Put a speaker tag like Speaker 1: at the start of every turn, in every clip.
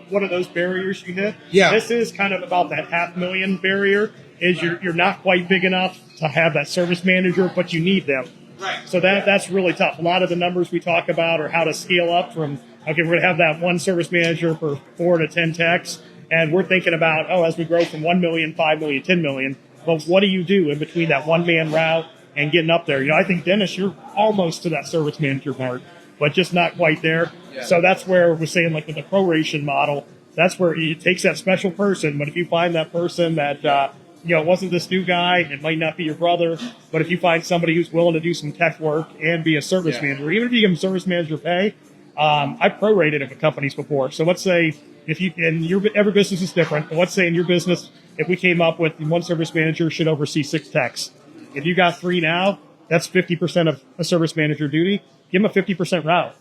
Speaker 1: one of those barriers you hit.
Speaker 2: Yeah.
Speaker 1: This is kind of about that $500,000 barrier. Is you're not quite big enough to have that service manager, but you need them.
Speaker 2: Right.
Speaker 1: So that's really tough. A lot of the numbers we talk about are how to scale up from, okay, we're going to have that one service manager for 4 to 10 techs. And we're thinking about, as we grow from 1 million, 5 million, 10 million, well, what do you do in between that one-man route and getting up there? I think, Dennis, you're almost to that service manager part, but just not quite there.
Speaker 2: Yeah.
Speaker 1: So that's where we're saying, like with the pro-ration model, that's where it takes that special person. But if you find that person that, it wasn't this new guy, it might not be your brother, but if you find somebody who's willing to do some tech work and be a service manager, even if you give them service manager pay, I've prorated it with companies before. So let's say every business is different, but let's say in your business, if we came up with one service manager should oversee 6 techs. If you got 3 now, that's 50% of a service manager duty. Give him a 50% route.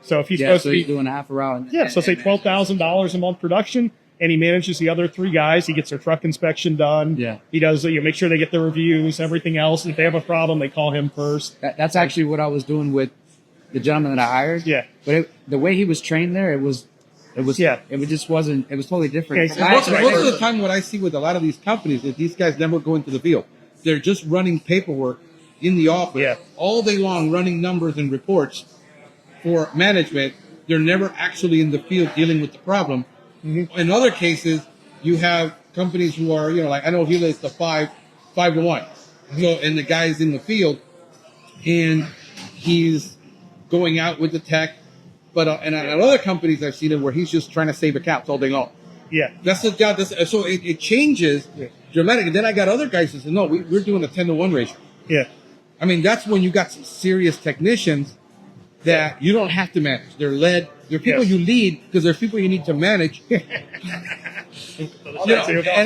Speaker 1: So if he's supposed to be
Speaker 3: doing half a route.
Speaker 1: So say $12,000 a month production, and he manages the other 3 guys. He gets their truck inspection done.
Speaker 3: Yeah.
Speaker 1: He does, make sure they get the reviews, everything else. If they have a problem, they call him first.
Speaker 3: That's actually what I was doing with the gentleman that I hired.
Speaker 1: Yeah.
Speaker 3: But the way he was trained there, it was just wasn't, it was totally different.
Speaker 1: Okay,
Speaker 2: Most of the time what I see with a lot of these companies is these guys never go into the field. They're just running paperwork in the office all day long, running numbers and reports for management. They're never actually in the field dealing with the problem. Mm-hmm. In other cases, you have companies who are, like I know Hila is the 5 to 1. And the guy's in the field and he's going out with the tech. But and at other companies I've seen it where he's just trying to save accounts all day long.
Speaker 1: Yeah.
Speaker 2: That's the job. So it changes dramatically. Then I got other guys that say, no, we're doing a 10 to 1 ratio.
Speaker 1: Yeah.
Speaker 2: I mean, that's when you got some serious technicians that you don't have to manage. They're led. They're people you lead because they're people you need to manage. And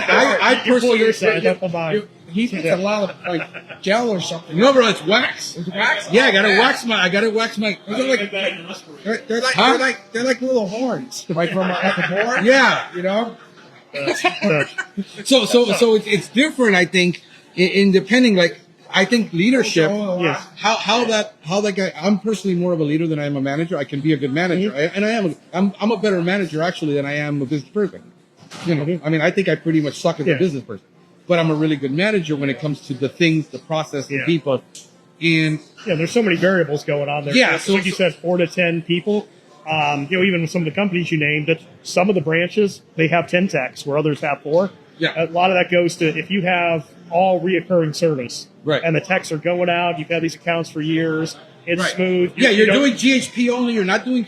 Speaker 2: I personally,
Speaker 4: he thinks a lot of like gel or something.
Speaker 2: No, bro, it's wax.
Speaker 4: It's wax?
Speaker 2: Yeah, I gotta wax my.
Speaker 4: They're like little horns, like from at the board.
Speaker 2: Yeah, So it's different. I think in depending, like I think leadership.
Speaker 1: Yes.
Speaker 2: How that guy. I'm personally more of a leader than I am a manager. I can be a good manager, and I am. I'm a better manager actually than I am a business person. I mean, I think I pretty much suck as a business person, but I'm a really good manager when it comes to the things, the process, the people. And
Speaker 1: there's so many variables going on there.
Speaker 2: Yeah,
Speaker 1: so like you said, 4 to 10 people. Even with some of the companies you named, that some of the branches they have 10 techs where others have 4.
Speaker 2: Yeah.
Speaker 1: A lot of that goes to if you have all reoccurring service,
Speaker 2: right?
Speaker 1: And the techs are going out. You've had these accounts for years. It's smooth.
Speaker 2: You're doing GHP only. You're not doing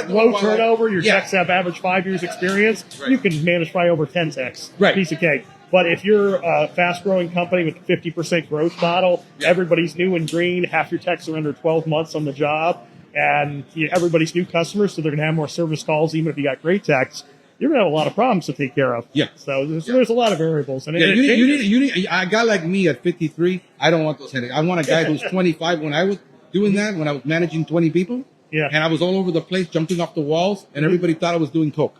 Speaker 1: low turnover. Your techs have average 5 years experience.
Speaker 2: Right.
Speaker 1: You can manage probably over 10 techs.
Speaker 2: Right.
Speaker 1: Piece of cake. But if you're a fast-growing company with a 50% growth model, everybody's new and green. Half your techs are under 12 months on the job, and everybody's new customers, so they're going to have more service calls. Even if you got great techs, you're going to have a lot of problems to take care of.
Speaker 2: Yeah.
Speaker 1: So there's a lot of variables. And
Speaker 2: you need a guy like me at 53. I don't want those headaches. I want a guy who's 25. When I was doing that, when I was managing 20 people, and I was all over the place, jumping off the walls, and everybody thought I was doing coke.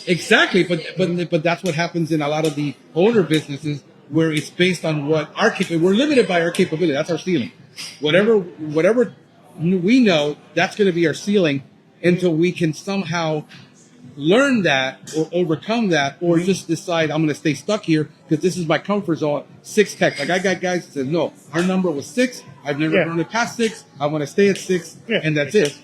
Speaker 2: Exactly, but that's what happens in a lot of the older businesses where it's based on what we're limited by our capability. That's our ceiling. Whatever we know, that's going to be our ceiling until we can somehow learn that or overcome that, or just decide I'm going to stay stuck here because this is my comfort zone. 6 tech. Like I got guys that said, no, our number was 6. I've never grown it past 6. I want to stay at 6, and that's it.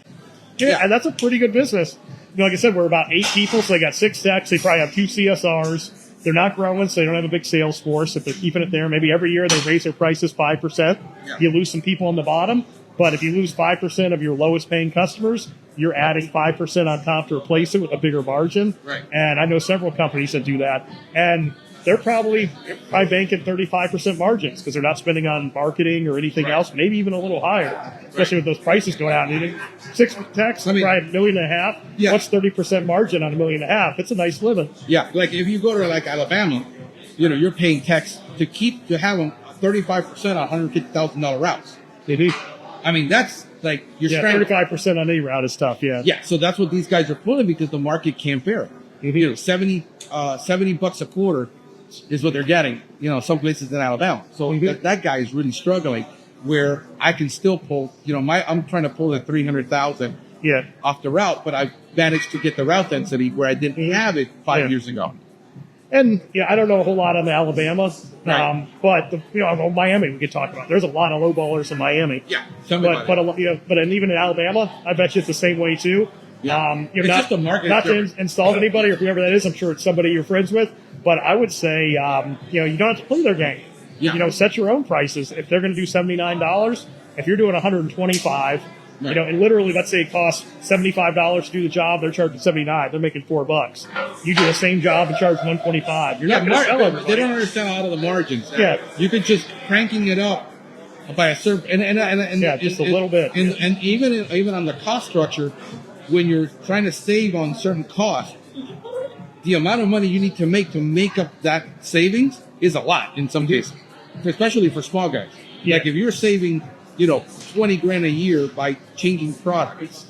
Speaker 1: Yeah, and that's a pretty good business. Like I said, we're about 8 people, so they got 6 techs. They probably have 2 CSRs. They're not growing, so they don't have a big sales force. If they're keeping it there, maybe every year they raise their prices 5%. Yeah. You lose some people on the bottom, but if you lose 5% of your lowest paying customers, you're adding 5% on top to replace it with a bigger margin.
Speaker 2: Right.
Speaker 1: And I know several companies that do that. And they're probably banking 35% margins because they're not spending on marketing or anything else, maybe even a little higher, especially with those prices going out. 6 techs, probably $1.5 million.
Speaker 2: Yeah.
Speaker 1: What's 30% margin on $1.5 million? It's a nice living.
Speaker 2: Yeah, like if you go to like Alabama, you're paying techs to have them 35% on $150,000 routes.
Speaker 1: They do.
Speaker 2: I mean, that's like you're
Speaker 1: 35% on any route is tough. Yeah.
Speaker 2: Yeah. So that's what these guys are pulling because the market can't bear it. $70 a quarter is what they're getting, some places in Alabama. So that guy is really struggling where I can still pull, I'm trying to pull the 300,000
Speaker 1: Yeah.
Speaker 2: off the route, but I've managed to get the route density where I didn't have it 5 years ago.
Speaker 1: And I don't know a whole lot on the Alabama,
Speaker 2: Right.
Speaker 1: but Miami we could talk about. There's a lot of low ballers in Miami.
Speaker 2: Yeah. Tell me about it.
Speaker 1: But even in Alabama, I bet you it's the same way too.
Speaker 2: Yeah. It's
Speaker 1: not,
Speaker 2: just a market
Speaker 1: not to
Speaker 2: difference.
Speaker 1: insult anybody or whoever that is. I'm sure it's somebody you're friends with. But I would say, you don't have to play their game.
Speaker 2: Yeah.
Speaker 1: Set your own prices. If they're going to do $79, if you're doing $125,
Speaker 2: Right.
Speaker 1: and literally, let's say it costs $75 to do the job, they're charging $79. They're making $4. You do the same job and charge $125. You're not going to sell everybody.
Speaker 2: They don't understand a lot of the margins.
Speaker 1: Yeah.
Speaker 2: You could just cranking it up by a certain and
Speaker 1: just a little bit.
Speaker 2: And even on the cost structure, when you're trying to save on certain costs, the amount of money you need to make up that savings is a lot in some cases, especially for small guys.
Speaker 1: Yeah.
Speaker 2: Like if you're saving, 20 grand a year by changing products.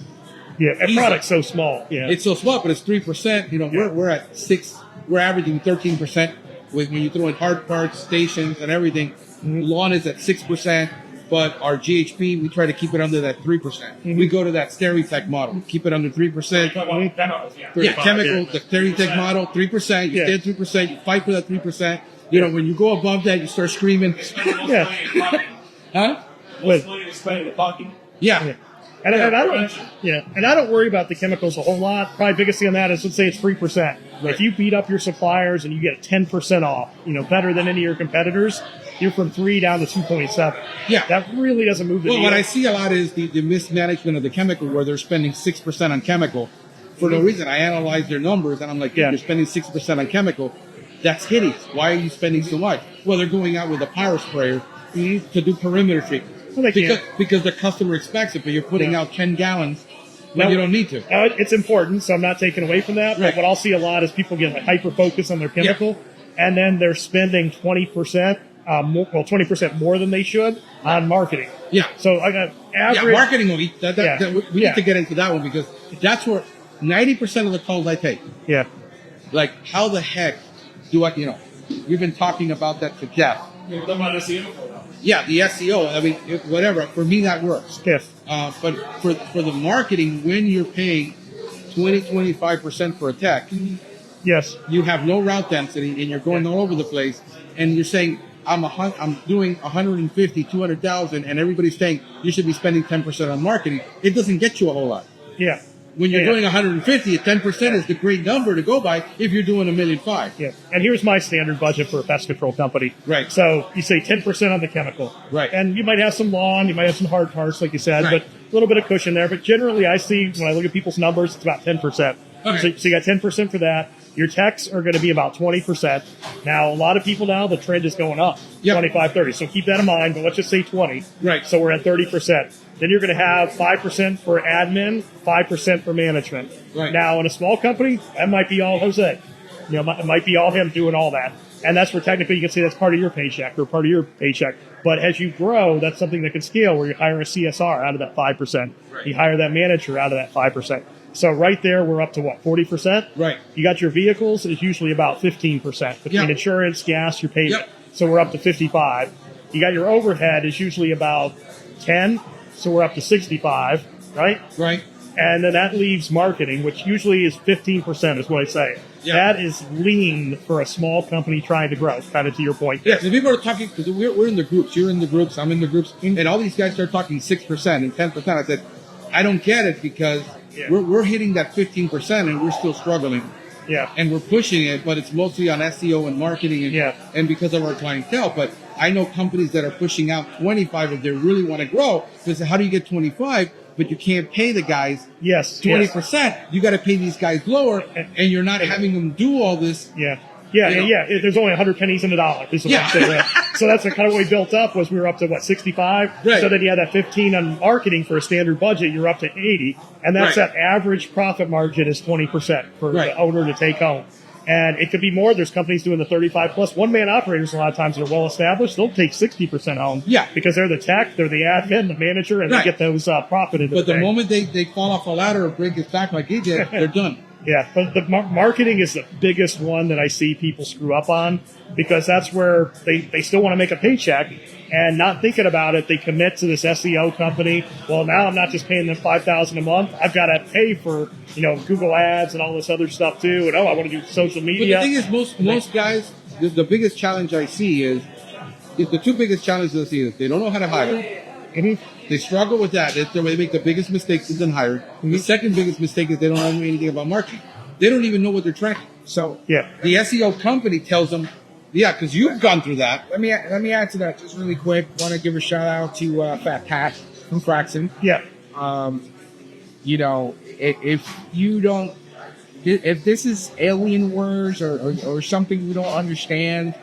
Speaker 1: Yeah, and
Speaker 2: Easy.
Speaker 1: product's so small. Yeah.
Speaker 2: It's so small, but it's 3%. We're at 6. We're averaging 13% when you throw in hard parts, stations, and everything. Lawn is at 6%, but our GHP we try to keep it under that 3%. We go to that Stereotech model, keep it under 3%. Yeah, chemical, the Stereotech model, 3%. You stay at 3%. You fight for that 3%. When you go above that, you start screaming.
Speaker 1: Yeah.
Speaker 2: Huh? Yeah.
Speaker 1: And I don't worry about the chemicals a whole lot. Probably biggest thing on that is, let's say it's 3%.
Speaker 2: Right.
Speaker 1: If you beat up your suppliers and you get 10% off, better than any of your competitors, you're from 3 down to 2.7.
Speaker 2: Yeah.
Speaker 1: That really doesn't move the
Speaker 2: Well,
Speaker 1: needle.
Speaker 2: what I see a lot is the mismanagement of the chemical, where they're spending 6% on chemical for no reason. I analyze their numbers and I'm like, you're spending 6% on chemical. That's hideous. Why are you spending so much? Well, they're going out with a pyro sprayer to do perimeter treatment.
Speaker 1: Well,
Speaker 2: Because the customer expects it, but you're putting out 10 gallons when you don't need to.
Speaker 1: It's important, so I'm not taking away from that.
Speaker 2: Right.
Speaker 1: But what I'll see a lot is people get hyper-focused on their chemical, and then they're spending 20%, 20% more than they should on marketing.
Speaker 2: Yeah.
Speaker 1: So I got average.
Speaker 2: Yeah, marketing will eat. We need to get into that one because that's where 90% of the calls I take.
Speaker 1: Yeah.
Speaker 2: Like, how the heck do I, you've been talking about that to Jeff. Yeah, the SEO. I mean, whatever. For me, that works.
Speaker 1: Yes.
Speaker 2: But for the marketing, when you're paying 25% for a tech,
Speaker 1: Yes.
Speaker 2: you have no route density and you're going all over the place, and you're saying I'm doing 150, 200,000, and everybody's saying you should be spending 10% on marketing. It doesn't get you a whole lot.
Speaker 1: Yeah.
Speaker 2: When you're doing 150, 10% is the great number to go by if you're doing $1.5 million.
Speaker 1: Yeah. And here's my standard budget for a pest control company.
Speaker 2: Right.
Speaker 1: So you say 10% on the chemical.
Speaker 2: Right.
Speaker 1: And you might have some lawn, you might have some hard parts, like you said,
Speaker 2: Right.
Speaker 1: but a little bit of cushion there. But generally, I see when I look at people's numbers, it's about 10%.
Speaker 2: Okay.
Speaker 1: So you got 10% for that. Your techs are going to be about 20%. Now, a lot of people now, the trend is going up,
Speaker 2: Yep.
Speaker 1: 25, 30. So keep that in mind, but let's just say 20.
Speaker 2: Right.
Speaker 1: So we're at 30%. Then you're going to have 5% for admin, 5% for management.
Speaker 2: Right.
Speaker 1: Now, in a small company, that might be all Jose. It might be all him doing all that. And that's where technically you can say that's part of your paycheck or part of your paycheck. But as you grow, that's something that can scale where you hire a CSR out of that 5%.
Speaker 2: Right.
Speaker 1: You hire that manager out of that 5%. So right there, we're up to what, 40%?
Speaker 2: Right.
Speaker 1: You got your vehicles, it's usually about 15%. Between
Speaker 2: Yep.
Speaker 1: insurance, gas, your payment.
Speaker 2: Yep.
Speaker 1: So we're up to 55. You got your overhead is usually about 10. So we're up to 65, right?
Speaker 2: Right.
Speaker 1: And then that leaves marketing, which usually is 15% is what I say.
Speaker 2: Yeah.
Speaker 1: That is lean for a small company trying to grow, kind of to your point.
Speaker 2: Yes, and people are talking, because we're in the groups. You're in the groups, I'm in the groups, and all these guys start talking 6% and 10%. I said, I don't get it because we're hitting that 15% and we're still struggling.
Speaker 1: Yeah.
Speaker 2: And we're pushing it, but it's mostly on SEO and marketing and because of our clientele. But I know companies that are pushing out 25 if they really want to grow. Because how do you get 25, but you can't pay the guys 20%? You got to pay these guys lower, and you're not having them do all this.
Speaker 1: Yeah. There's only 100 pennies in a dollar. Is what I'm saying, right? So that's kind of what we built up was we were up to, 65?
Speaker 2: Right.
Speaker 1: So then you had that 15 on marketing for a standard budget. You're up to 80. And that's that average profit margin is 20% for the owner to take home. And it could be more. There's companies doing the 35 plus. One-man operators a lot of times that are well-established. They'll take 60% home. Yeah. Because they're the tech, they're the admin, the manager, and they get those profit into
Speaker 2: But the
Speaker 1: bank.
Speaker 2: moment they fall off a ladder or break his back like he did, they're done.
Speaker 1: Yeah, but the marketing is the biggest one that I see people screw up on, because that's where they still want to make a paycheck and not thinking about it. They commit to this SEO company. Well, now I'm not just paying them $5,000 a month. I've got to pay for, Google ads and all this other stuff too. And I want to do social media.
Speaker 2: But the thing is, most guys, the biggest challenge I see is the two biggest challenges I see is they don't know how to hire. They struggle with that. They make the biggest mistake is in hiring. The second biggest mistake is they don't know anything about marketing. They don't even know what they're tracking. So the SEO company tells them, because you've gone through that.
Speaker 4: Let me add to that just really quick. Want to give a shout out to Fat Pat from Fraxon.
Speaker 1: Yeah.
Speaker 4: If this is alien words or something you don't understand,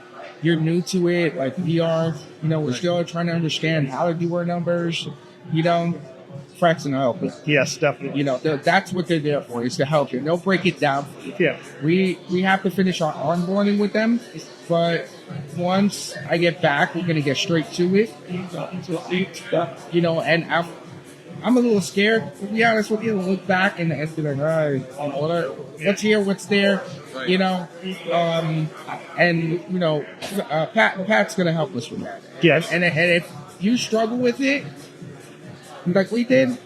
Speaker 4: you're new to it, like we are, we're still trying to understand how to do our numbers, Fraxon will help you.
Speaker 1: Yes, definitely.
Speaker 4: That's what they're there for, is to help you. They'll break it down.
Speaker 1: Yeah.
Speaker 4: We have to finish our onboarding with them, but once I get back, we're going to get straight to it. And I'm a little scared, to be honest with you, to look back and be like, all right, what's here, what's there, Pat's going to help us with that.
Speaker 1: Yes.
Speaker 4: And if you struggle with it, like we did,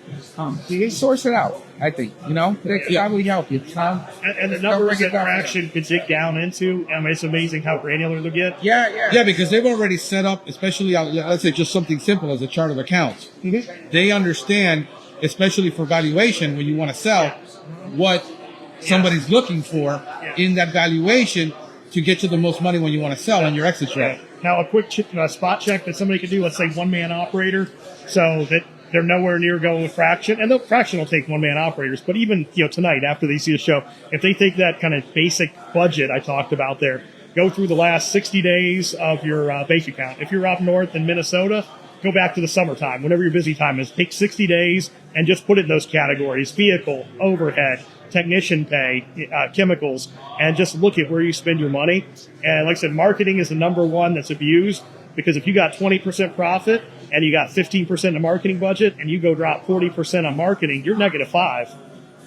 Speaker 4: you source it out, I think, they can probably help you.
Speaker 1: And the numbers that Fraxon could dig down into, it's amazing how granular they get.
Speaker 2: Yeah, because they've already set up, especially, let's say just something simple as a chart of accounts.
Speaker 1: Mm-hmm.
Speaker 2: They understand, especially for valuation, when you want to sell, what somebody's looking for in that valuation to get you the most money when you want to sell on your exit strategy.
Speaker 1: Now, a quick spot check that somebody could do, let's say one-man operator, so that they're nowhere near going with Fraxon, and Fraxon will take one-man operators. But even tonight, after they see the show, if they take that kind of basic budget I talked about there, go through the last 60 days of your bank account. If you're up north in Minnesota, go back to the summertime, whenever your busy time is. Take 60 days and just put it in those categories: vehicle, overhead, technician pay, chemicals, and just look at where you spend your money. And like I said, marketing is the number one that's abused, because if you got 20% profit and you got 15% of marketing budget and you go drop 40% on marketing, you're -5.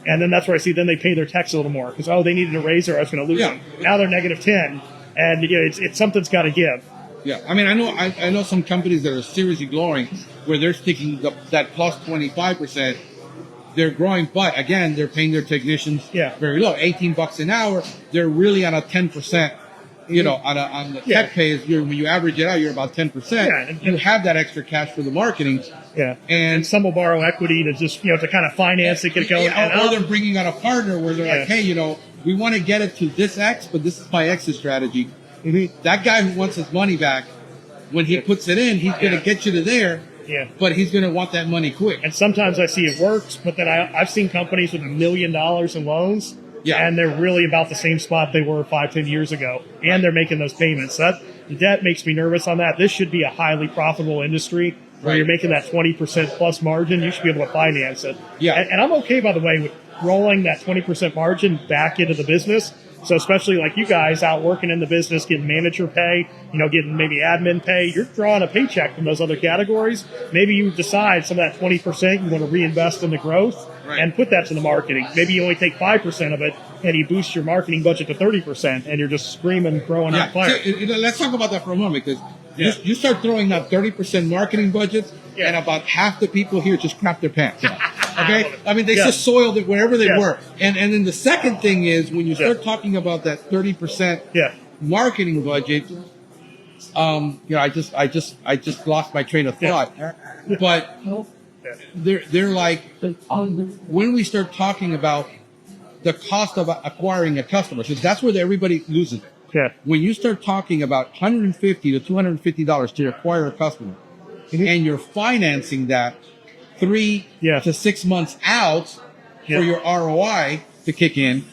Speaker 1: And then that's where I see then they pay their techs a little more, because, they needed a raise or I was going to lose them. Now they're -10. And it's something's got to give.
Speaker 2: Yeah, I know some companies that are seriously growing where they're sticking that plus 25%. They're growing, but again, they're paying their technicians very low, $18 an hour. They're really on a 10%. On the tech pay, when you average it out, you're about 10%.
Speaker 1: Yeah, and
Speaker 2: you have that extra cash for the marketing.
Speaker 1: Yeah, and some will borrow equity to just to kind of finance it, get going.
Speaker 2: Or they're bringing on a partner where they're like, hey, we want to get it to this X, but this is my exit strategy. Mm-hmm. That guy who wants his money back, when he puts it in, he's going to get you to there.
Speaker 1: Yeah,
Speaker 2: but he's going to want that money quick.
Speaker 1: And sometimes I see it works, but then I've seen companies with $1 million in loans. Yeah. And they're really about the same spot they were 5-10 years ago. And they're making those payments. So that makes me nervous on that. This should be a highly profitable industry where you're making that 20% plus margin. You should be able to finance it. Yeah. And I'm okay, by the way, with rolling that 20% margin back into the business. So especially like you guys out working in the business, getting manager pay, getting maybe admin pay, you're drawing a paycheck from those other categories. Maybe you decide some of that 20% you want to reinvest in the growth and put that to the marketing. Maybe you only take 5% of it and you boost your marketing budget to 30% and you're just screaming, growing on fire.
Speaker 2: So, let's talk about that for a moment, because you start throwing out 30% marketing budgets and about half the people here just crap their pants. Okay? They just soiled it wherever they were. And then the second thing is, when you start talking about that 30% marketing budget, I just lost my train of thought. But they're like, when we start talking about the cost of acquiring a customer, so that's where everybody loses.
Speaker 1: Yeah.
Speaker 2: When you start talking about $150 to $250 to acquire a customer, and you're financing that 3 to 6 months out for your ROI to kick in,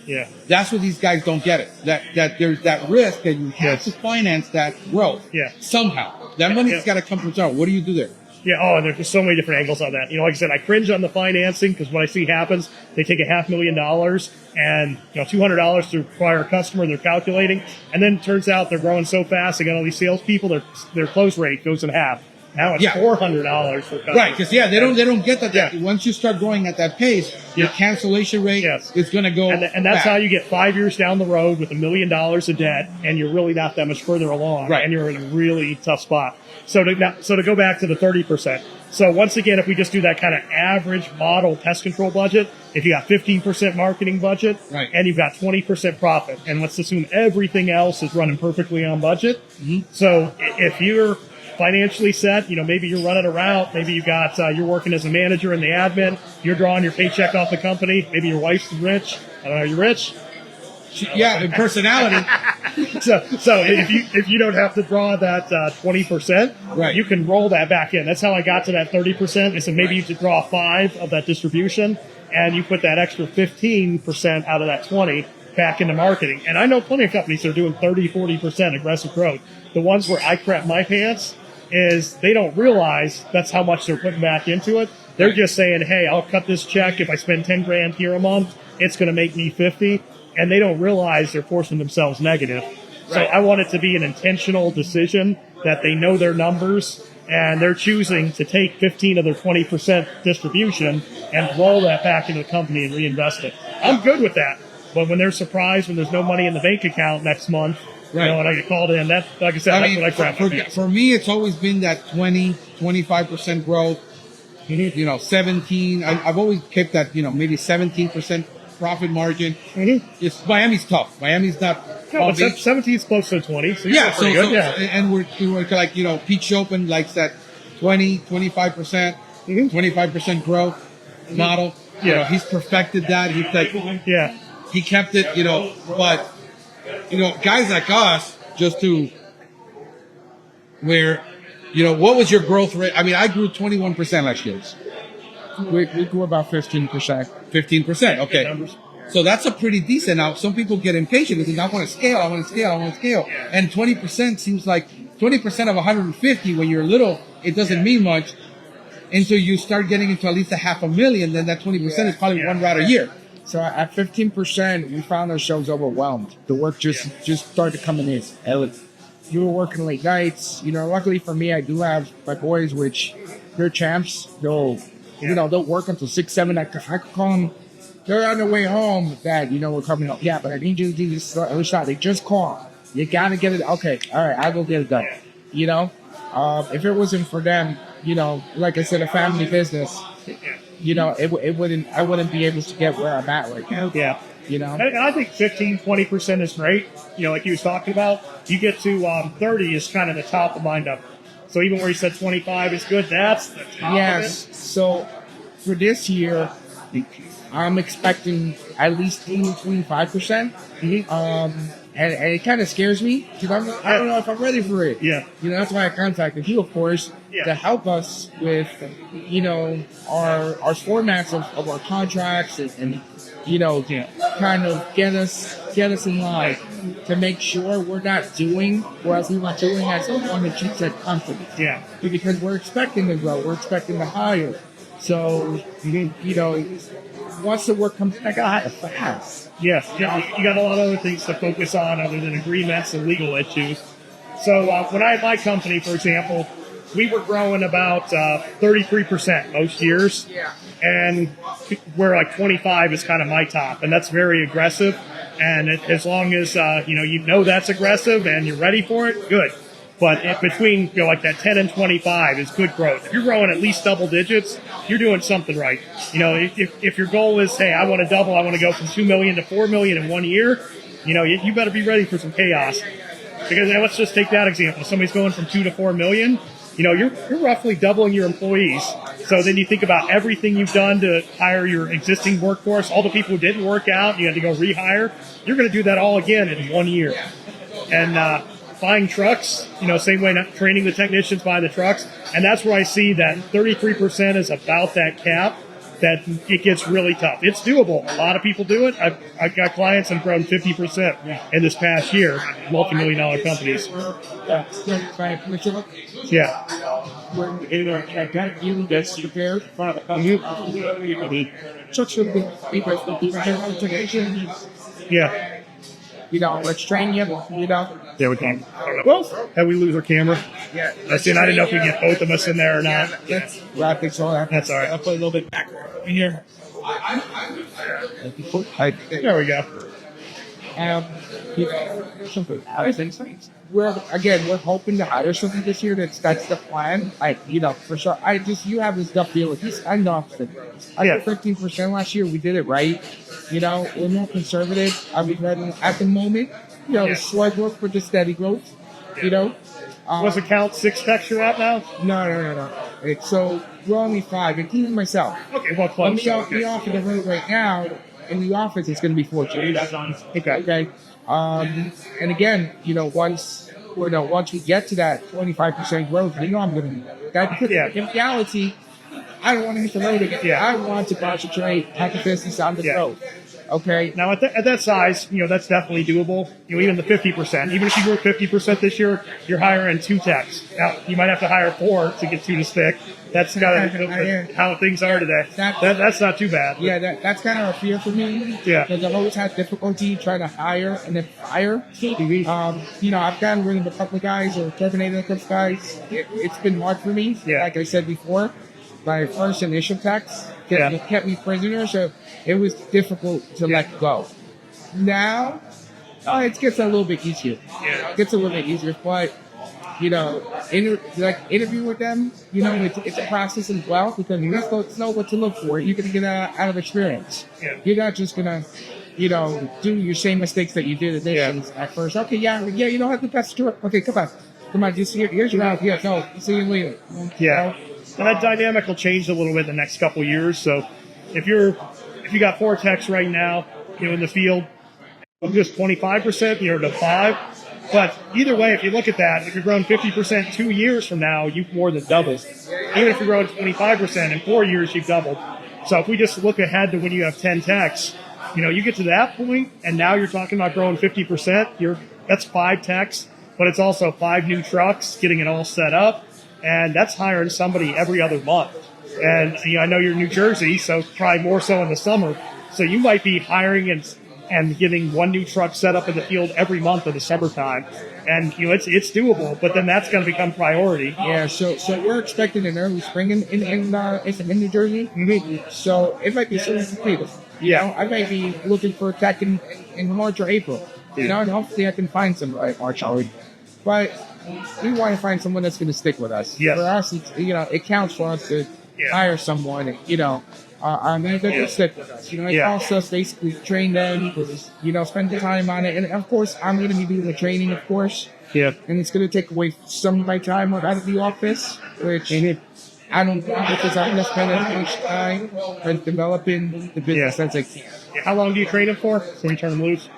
Speaker 2: that's what these guys don't get it. That there's that risk that you have to finance that growth somehow. That money's got to come from somewhere. What do you do there?
Speaker 1: Yeah, and there's just so many different angles on that. Like I said, I cringe on the financing, because what I see happens, they take $500,000 and $200 to acquire a customer, they're calculating, and then it turns out they're growing so fast, they got all these salespeople, their close rate goes in half. Now it's $400 for customers.
Speaker 2: Right, because they don't get that.
Speaker 1: Yeah.
Speaker 2: Once you start growing at that pace, your cancellation rate is going to go.
Speaker 1: And that's how you get 5 years down the road with $1 million of debt, and you're really not that much further along,
Speaker 2: right?
Speaker 1: And you're in a really tough spot. So to go back to the 30%. So once again, if we just do that kind of average model pest control budget, if you got 15% marketing budget,
Speaker 2: right,
Speaker 1: and you've got 20% profit, and let's assume everything else is running perfectly on budget.
Speaker 2: Mm-hmm.
Speaker 1: So if you're financially set, maybe you're running a route, maybe you got you're working as a manager in the admin, you're drawing your paycheck off the company, maybe your wife's rich. I don't know, you're rich.
Speaker 2: Yeah, in personality.
Speaker 1: so if you don't have to draw that 20%,
Speaker 2: right,
Speaker 1: you can roll that back in. That's how I got to that 30%. I said maybe you could draw 5 of that distribution, and you put that extra 15% out of that 20 back into marketing. And I know plenty of companies that are doing 30-40% aggressive growth. The ones where I crap my pants is they don't realize that's how much they're putting back into it. They're just saying, hey, I'll cut this check. If I spend 10 grand here a month, it's going to make me 50. And they don't realize they're forcing themselves negative. Right. So I want it to be an intentional decision that they know their numbers and they're choosing to take 15 of their 20% distribution and roll that back into the company and reinvest it. I'm good with that. But when they're surprised when there's no money in the bank account next month,
Speaker 2: right,
Speaker 1: and I get called in, that, like I said, that's what I crap.
Speaker 2: For me, it's always been that 20-25% growth. 17. I've always kept that, maybe 17% profit margin. It's Miami's tough. Miami's not.
Speaker 1: No, but 17 is close to 20. So
Speaker 2: yeah, so
Speaker 1: good.
Speaker 2: And we're like, Peach Open likes that 25%, 25% growth model. He's perfected that. He's like, he kept it. But guys like us, just to where, what was your growth rate? I mean, I grew 21% last year.
Speaker 4: We grew about 15%.
Speaker 2: 15%. Okay. So that's a pretty decent. Now, some people get impatient because I want to scale. And 20% seems like 20% of 150 when you're little, it doesn't mean much. And so you start getting into at least $500,000, then that 20% is probably one route a year.
Speaker 4: So at 15%, we found ourselves overwhelmed. The work just started coming in. You were working late nights. Luckily for me, I do have my boys, which they're champs. They'll work until 6, 7. I could call them. They're on their way home. Dad, we're coming up. Yeah, but I need you to do this other shot. They just call. You gotta get it. Okay, all right, I'll go get it done. If it wasn't for them, like I said, a family business, I wouldn't be able to get where I'm at right now.
Speaker 1: Yeah.
Speaker 4: And
Speaker 1: I think 15-20% is great. Like you was talking about, you get to 30 is kind of the top of my number. So even where you said 25 is good, that's the top of it.
Speaker 4: So for this year, I'm expecting at least 25%. And it kind of scares me because I don't know if I'm ready for it.
Speaker 1: Yeah.
Speaker 4: That's why I contacted you, of course, to help us with, our formats of our contracts and kind of get us in line to make sure we're not doing what we were doing as one of the said company.
Speaker 1: Yeah.
Speaker 4: Because we're expecting to grow, we're expecting to hire. So, once the work comes back, I have to fast.
Speaker 1: Yes, you got a lot of other things to focus on other than agreements and legal issues. So when I had my company, for example, we were growing about 33% most years.
Speaker 4: Yeah.
Speaker 1: And where like 25 is kind of my top, and that's very aggressive. And as long as that's aggressive and you're ready for it, good. But between like that 10 and 25 is good growth. If you're growing at least double digits, you're doing something right. If your goal is, hey, I want to double, I want to go from 2 million to 4 million in 1 year, you better be ready for some chaos. Because let's just take that example. Somebody's going from 2 to 4 million. You're roughly doubling your employees. So then you think about everything you've done to hire your existing workforce, all the people who didn't work out, you had to go rehire. You're going to do that all again in 1 year. And buying trucks, same way, not training the technicians, buying the trucks. And that's where I see that 33% is about that cap, that it gets really tough. It's doable. A lot of people do it. I've got clients that have grown 50% in this past year, multi-million-dollar companies. Yeah. Yeah.
Speaker 4: let's train you,
Speaker 1: Yeah, we can. Well, have we lose our camera?
Speaker 4: Yeah.
Speaker 1: I didn't know if we get both of us in there or not.
Speaker 4: Let's wrap things all up.
Speaker 1: That's all right. I'll put a little bit back in here. There we go.
Speaker 4: We're hoping to hire something this year. That's the plan. For sure. You have this gut feeling. I know. I did 15% last year. We did it right. We're more conservative. At the moment, the slow growth with the steady growth.
Speaker 1: What's the count? 6 techs you're at now?
Speaker 4: No. So we're only 5, including myself.
Speaker 1: Okay, well, close.
Speaker 4: The office the road right now, in the office, it's going to be 4 Gs. Okay. And again, once we get to that 25% growth, I'm going to. In reality, I don't want to hit the road again. I want to concentrate at the business on the road. Okay.
Speaker 1: Now at that size, that's definitely doable. Even the 50%. Even if you grew 50% this year, you're hiring 2 techs. Now you might have to hire 4 to get 2 to stick. That's kind of how things are today. That's not too bad.
Speaker 4: Yeah, that's kind of a fear for me.
Speaker 1: Yeah.
Speaker 4: Because I've always had difficulty trying to hire and then fire. I've gotten rid of a couple of guys or terminated a couple of guys. It's been hard for me.
Speaker 1: Yeah.
Speaker 4: Like I said before, my first initial techs kept me prisoner, so it was difficult to let go. Now, it gets a little bit easier.
Speaker 1: Yeah.
Speaker 4: It gets a little bit easier, but interview with them, it's a process as well because you just know what to look for. You're gonna get out of experience.
Speaker 1: Yeah.
Speaker 4: You're not just gonna, do your same mistakes that you did at first. Okay, you don't have the best to it. Okay, come on, just here's your route. Yeah, no, see you later.
Speaker 1: Yeah. And that dynamic will change a little bit in the next couple of years. So if you got 4 techs right now, in the field, just 25%, to 5. But either way, if you look at that, if you're growing 50% 2 years from now, you've more than doubled. Even if you're growing 25% in 4 years, you've doubled. So if we just look ahead to when you have 10 techs, you get to that point, and now you're talking about growing 50%. That's 5 techs, but it's also 5 new trucks, getting it all set up. And that's hiring somebody every other month. And I know you're in New Jersey, so probably more so in the summer. So you might be hiring and getting 1 new truck set up in the field every month in the summertime. And it's doable, but then that's going to become priority.
Speaker 4: Yeah, so we're expecting an early spring in New Jersey.
Speaker 1: Mm-hmm.
Speaker 4: So it might be soon completed. I might be looking for a tech in March or April. And hopefully I can find some by March already. But we want to find someone that's going to stick with us.
Speaker 1: Yes.
Speaker 4: For us, it counts for us to hire someone, they're going to stick with us. It costs us basically to train them, spend the time on it. And of course, I'm going to be doing the training, of course.
Speaker 1: Yeah.
Speaker 4: And it's going to take away some of my time out of the office, which I don't think because I'm going to spend as much time on developing the business as I can.
Speaker 1: How long do you train them for? So you turn them loose?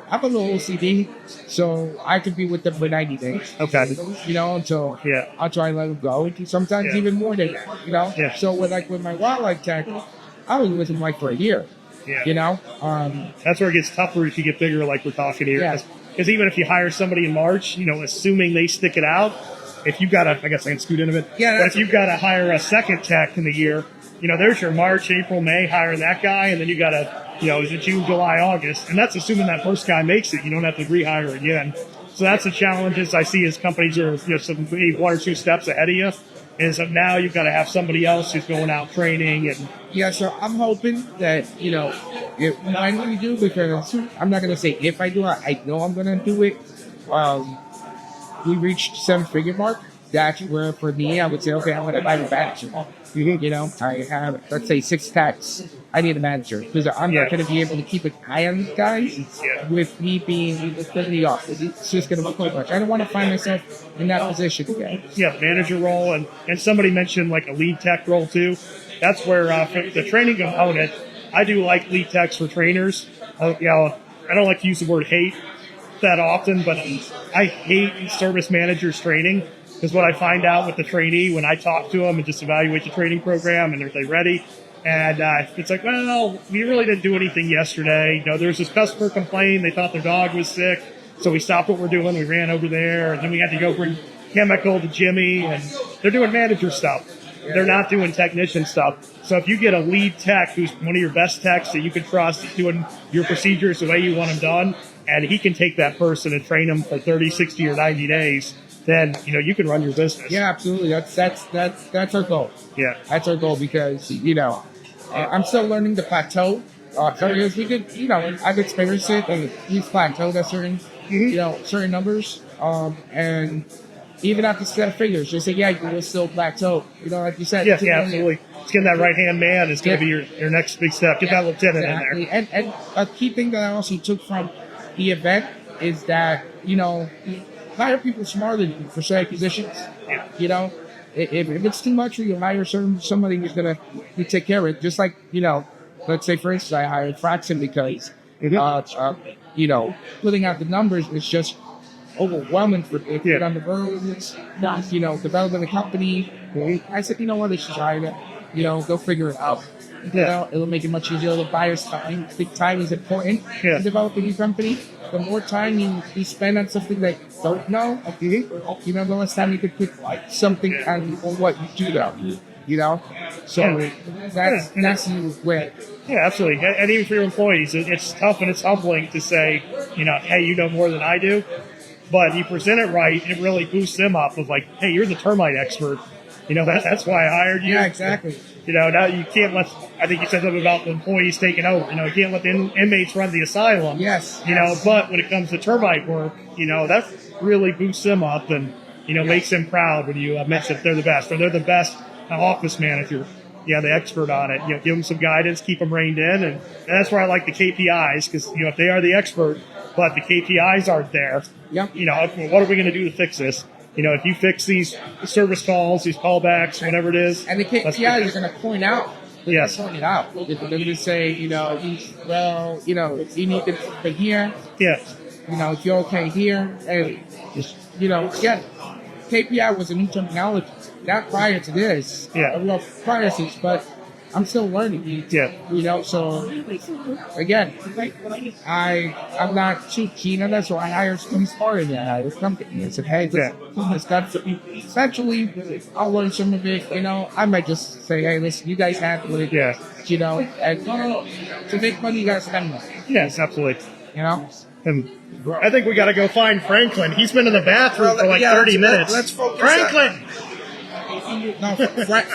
Speaker 4: I'm a little OCD, so I could be with them for 90 days.
Speaker 1: Okay.
Speaker 4: Until I'll try and let them go. Sometimes even more than that,
Speaker 1: Yeah.
Speaker 4: So with my wildlife tech, I was with them for a year.
Speaker 1: Yeah. That's where it gets tougher if you get bigger, like we're talking here.
Speaker 4: Yeah.
Speaker 1: Because even if you hire somebody in March, assuming they stick it out, if you've got to, I guess I can scoot into it.
Speaker 4: Yeah.
Speaker 1: But if you've got to hire a second tech in the year, there's your March, April, May, hiring that guy, and then you got to, is it June, July, August? And that's assuming that first guy makes it. You don't have to rehire again. So that's the challenges I see as companies are, some maybe 1 or 2 steps ahead of you. Is that now you've got to have somebody else who's going out training and.
Speaker 4: Yeah, so I'm hoping that, when we do, because I'm not going to say if I do it, I know I'm going to do it. We reached 7-figure mark. That's where, for me, I would say, okay, I'm going to buy the manager. I have, let's say, 6 techs. I need a manager because I'm not going to be able to keep an eye on these guys with me being within the office. It's just going to look too much. I don't want to find myself in that position again.
Speaker 1: Yeah, manager role. And somebody mentioned like a lead tech role too. That's where for the training component, I do like lead techs for trainers. I don't like to use the word hate that often, but I hate service managers training. Because what I find out with the trainee when I talk to them and just evaluate the training program and are they ready, and it's like, well, we really didn't do anything yesterday. There was this customer complained they thought their dog was sick, so we stopped what we're doing. We ran over there, and then we had to go bring chemical to Jimmy, and they're doing manager stuff. they're not doing technician stuff. So if you get a lead tech who's one of your best techs that you can trust doing your procedures the way you want them done, and he can take that person and train them for 30, 60, or 90 days, then, you can run your business.
Speaker 4: Yeah, absolutely. That's our goal.
Speaker 1: Yeah.
Speaker 4: That's our goal because, I'm still learning the plateau. Areas we could, I've experienced it and he's plateaued at certain, certain numbers. And even after set figures, they say, yeah, you will still plateau. Like you said.
Speaker 1: Yeah, absolutely. It's getting that right-hand man is going to be your next big step. Get that lieutenant in there.
Speaker 4: And a key thing that I also took from the event is that, hire people smarter than you for certain positions.
Speaker 1: Yeah.
Speaker 4: If it's too much, you hire somebody who's going to take care of it. Just like, let's say, for instance, I hired Fraxon because, putting out the numbers is just overwhelming for it on the road, developing a company. I said, you know what, they should try it. Go figure it out. It'll make it much easier. It'll buy us time. I think time is important in developing a company. The more time you spend on something that you don't know, the less time you could put something on what you do know. So that's the way.
Speaker 1: Yeah, absolutely. And even for your employees, it's tough and it's humbling to say, hey, you know more than I do. But you present it right, it really boosts them up of like, hey, you're the termite expert. That's why I hired you.
Speaker 4: Yeah, exactly.
Speaker 1: Now you can't let, I think you said something about the employees taking over. You can't let the inmates run the asylum.
Speaker 4: Yes.
Speaker 1: But when it comes to termite work, that really boosts them up and, makes them proud when you mention that they're the best or they're the best office manager. Yeah, the expert on it. Give them some guidance, keep them reined in. And that's where I like the KPIs because, if they are the expert, but the KPIs aren't there, what are we going to do to fix this? If you fix these service calls, these callbacks, whatever it is.
Speaker 4: And the KPIs are going to point out.
Speaker 1: Yes.
Speaker 4: Point it out. They're going to say, you need to be here.
Speaker 1: Yeah.
Speaker 4: If you're okay here. And, again, KPI was a new terminology. Not prior to this.
Speaker 1: Yeah.
Speaker 4: Well, prior to this, but I'm still learning.
Speaker 1: Yeah.
Speaker 4: So again, I'm not too keen on that, so I hired somebody smarter than I hired a company. I said, hey, it's got to be, essentially, I'll learn some of it. I might just say, hey, listen, you guys handle it.
Speaker 1: Yeah.
Speaker 4: And to make money, you got to spend money.
Speaker 1: Yes, absolutely. And
Speaker 5: I think we got to go find Franklin. He's been in the bathroom for like 30 minutes.
Speaker 2: Let's focus.
Speaker 5: Franklin!
Speaker 4: No,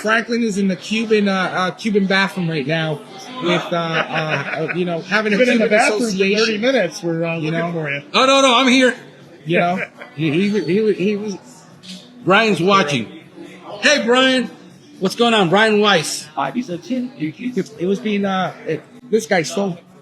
Speaker 4: Franklin is in the Cuban bathroom right now with having a
Speaker 5: Been in the
Speaker 4: Cuban
Speaker 5: bathroom for 30
Speaker 4: association.
Speaker 5: minutes. We're looking for you.
Speaker 2: Oh, no, I'm here.
Speaker 4: He was.
Speaker 2: Brian's watching. Hey, Brian. What's going on? Brian Weiss.
Speaker 4: It was being this guy's so